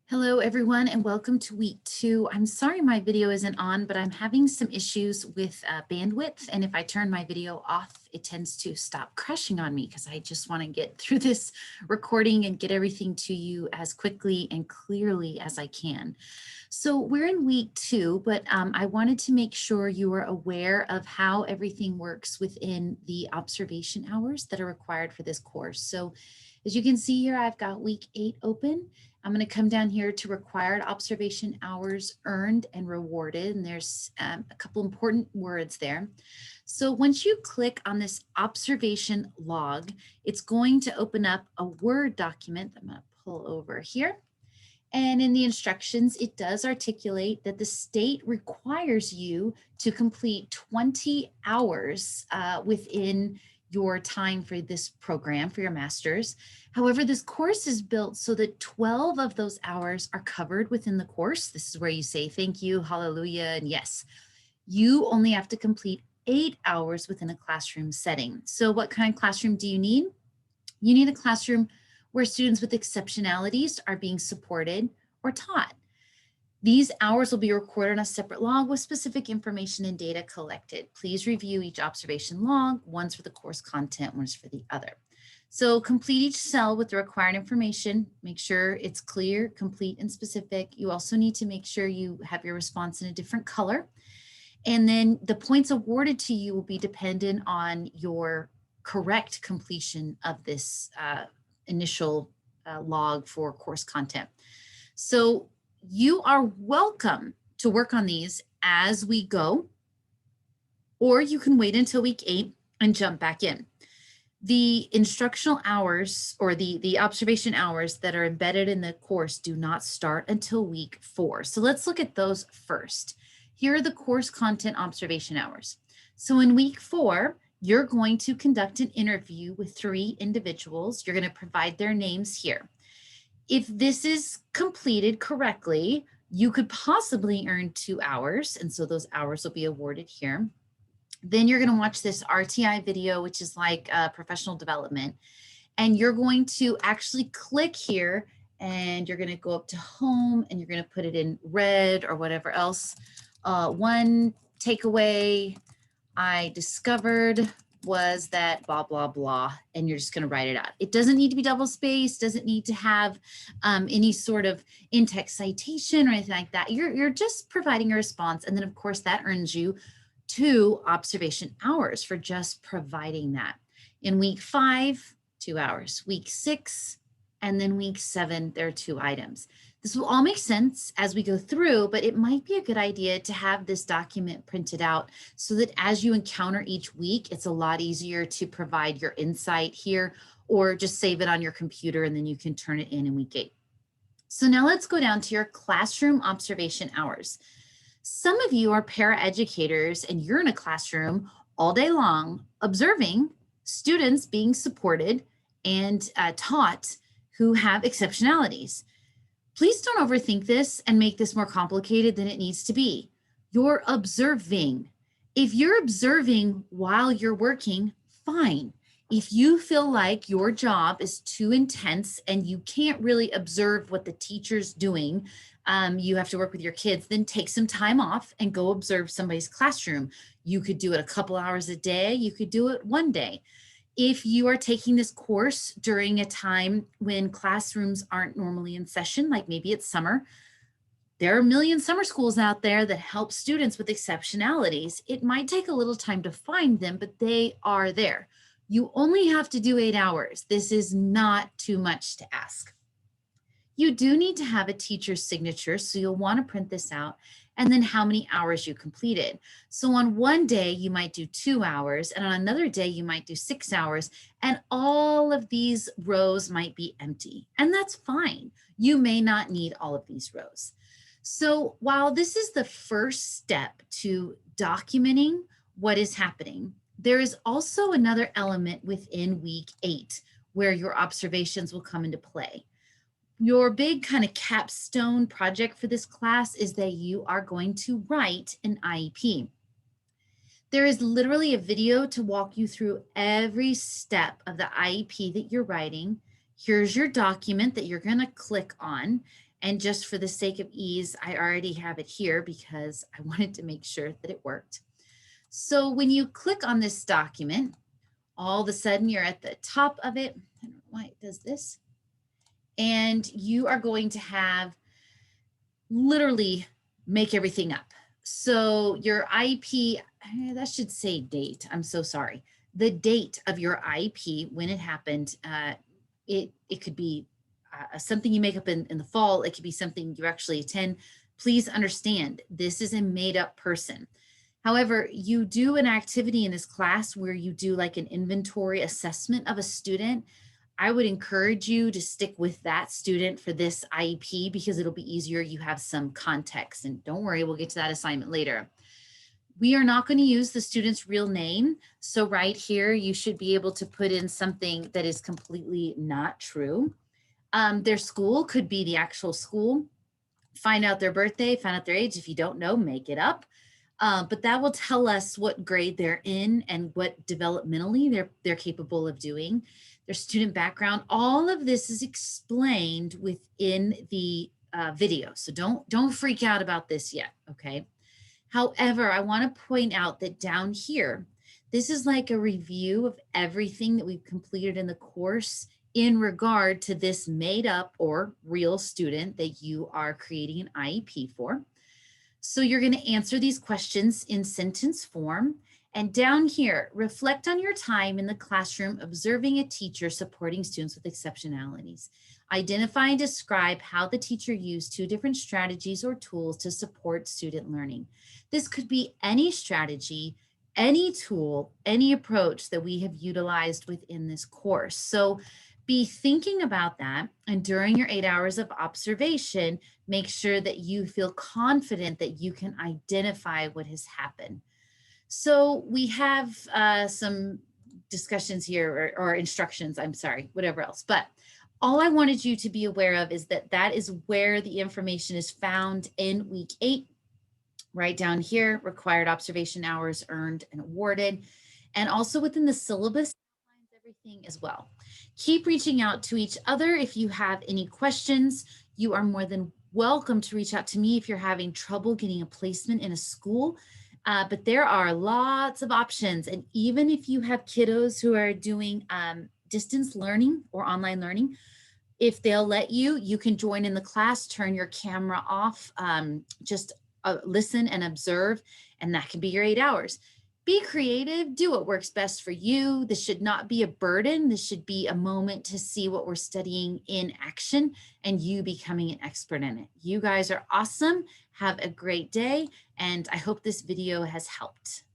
Hello everyone and welcome to week 2. I'm sorry my video isn't on, but I'm having some issues with bandwidth, and if I turn my video off, it tends to stop crashing on me because I just want to get through this recording and get everything to you as quickly and clearly as I can. So we're in week 2, but I wanted to make sure you are aware of how everything works within the observation hours that are required for this course. So as you can see here, I've got week 8 open. I'm going to come down here to required observation hours earned and rewarded, and there's a couple important words there. So once you click on this observation log, it's going to open up a Word document. I'm going to pull over here. And in the instructions, it does articulate that the state requires you to complete 20 hours within your time for this program, for your master's. However, this course is built so that 12 of those hours are covered within the course. This is where you say thank you, hallelujah, and yes. You only have to complete 8 hours within a classroom setting. So what kind of classroom do you need? You need a classroom where students with exceptionalities are being supported or taught. These hours will be recorded on a separate log with specific information and data collected. Please review each observation log. One's for the course content, one's for the other. So complete each cell with the required information. Make sure it's clear, complete, and specific. You also need to make sure you have your response in a different color. And then the points awarded to you will be dependent on your correct completion of this initial log for course content. So you are welcome to work on these as we go, or you can wait until week 8 and jump back in. The instructional hours or the observation hours that are embedded in the course do not start until week 4. So let's look at those first. Here are the course content observation hours. So in week 4, you're going to conduct an interview with 3 individuals. You're going to provide their names here. If this is completed correctly, you could possibly earn 2 hours, and so those hours will be awarded here. Then you're going to watch this RTI video, which is like professional development, and you're going to actually click here, and you're going to go up to home, and you're going to put it in red or whatever else. One takeaway I discovered was that blah, blah, blah, and you're just going to write it out. It doesn't need to be double spaced, doesn't need to have any sort of in-text citation or anything like that. You're just providing a response. And then of course that earns you 2 observation hours for just providing that. In week 5, 2 hours, week 6, and then week 7, there are 2 items. This will all make sense as we go through, but it might be a good idea to have this document printed out so that as you encounter each week, it's a lot easier to provide your insight here, or just save it on your computer and then you can turn it in week 8. So now let's go down to your classroom observation hours. Some of you are paraeducators and you're in a classroom all day long observing students being supported and taught who have exceptionalities. Please don't overthink this and make this more complicated than it needs to be. You're observing. If you're observing while you're working, fine. If you feel like your job is too intense and you can't really observe what the teacher's doing, you have to work with your kids, then take some time off and go observe somebody's classroom. You could do it a couple hours a day. You could do it one day. If you are taking this course during a time when classrooms aren't normally in session, like maybe it's summer, there are a million summer schools out there that help students with exceptionalities. It might take a little time to find them, but they are there. You only have to do 8 hours. This is not too much to ask. You do need to have a teacher's signature, so you'll want to print this out, and then how many hours you completed. So on one day, you might do 2 hours, and on another day, you might do 6 hours, and all of these rows might be empty, and that's fine. You may not need all of these rows. So while this is the first step to documenting what is happening, there is also another element within week 8 where your observations will come into play. Your big kind of capstone project for this class is that you are going to write an IEP. There is literally a video to walk you through every step of the IEP that you're writing. Here's your document that you're going to click on. And just for the sake of ease, I already have it here because I wanted to make sure that it worked. So when you click on this document, all of a sudden you're at the top of it. I don't know why it does this. And you are going to have literally make everything up. So your IP, that should say date. I'm so sorry. The date of your IP, when it happened, it could be something you make up in the fall. It could be something you actually attend. Please understand, this is a made up person. However, you do an activity in this class where you do like an inventory assessment of a student. I would encourage you to stick with that student for this IEP because it'll be easier. You have some context, and don't worry, we'll get to that assignment later. We are not going to use the student's real name. So right here, you should be able to put in something that is completely not true. Their school could be the actual school. Find out their birthday, find out their age. If you don't know, make it up. But that will tell us what grade they're in and what developmentally they're capable of doing, their student background. All of this is explained within the video. So don't freak out about this yet, okay? However, I want to point out that down here, this is like a review of everything that we've completed in the course in regard to this made up or real student that you are creating an IEP for. So you're going to answer these questions in sentence form. And down here, reflect on your time in the classroom observing a teacher supporting students with exceptionalities. Identify and describe how the teacher used two different strategies or tools to support student learning. This could be any strategy, any tool, any approach that we have utilized within this course. So be thinking about that, and during your 8 hours of observation, make sure that you feel confident that you can identify what has happened. So we have some discussions here or instructions, I'm sorry, whatever else. But all I wanted you to be aware of is that that is where the information is found in week 8, right down here, required observation hours earned and awarded, and also within the syllabus everything as well. Keep reaching out to each other. If you have any questions, you are more than welcome to reach out to me if you're having trouble getting a placement in a school. But there are lots of options. And even if you have kiddos who are doing distance learning or online learning, if they'll let you, you can join in the class, turn your camera off, just listen and observe, and that can be your 8 hours. Be creative, do what works best for you. This should not be a burden. This should be a moment to see what we're studying in action and you becoming an expert in it. You guys are awesome. Have a great day, and I hope this video has helped.